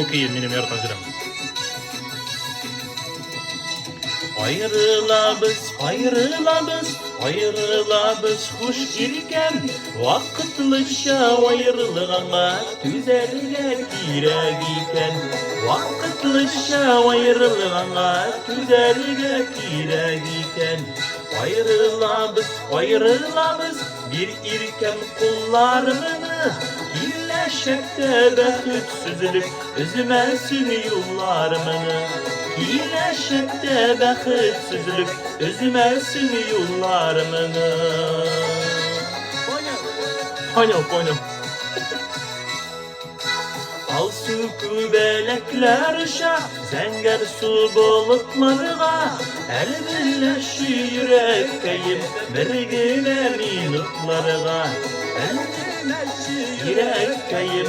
Okey, benim yartacırım. Ayrılabız hoş irken Vakıtlıca ayrılığına tüzerler kirek iken Vakıtlıca ayrılığına tüzerler kirek iken Ayrılabız bir irken kullarını Hilleşekte behütsüzlük üzmesin yollarımını Hilleşekte behütsüzlük üzmesin yollarımını Pono Al su kübelekler şah Zenger su bulutlarına El birleşi yürekkeyim Bir güne minutlarına El birleşi yürekkeyim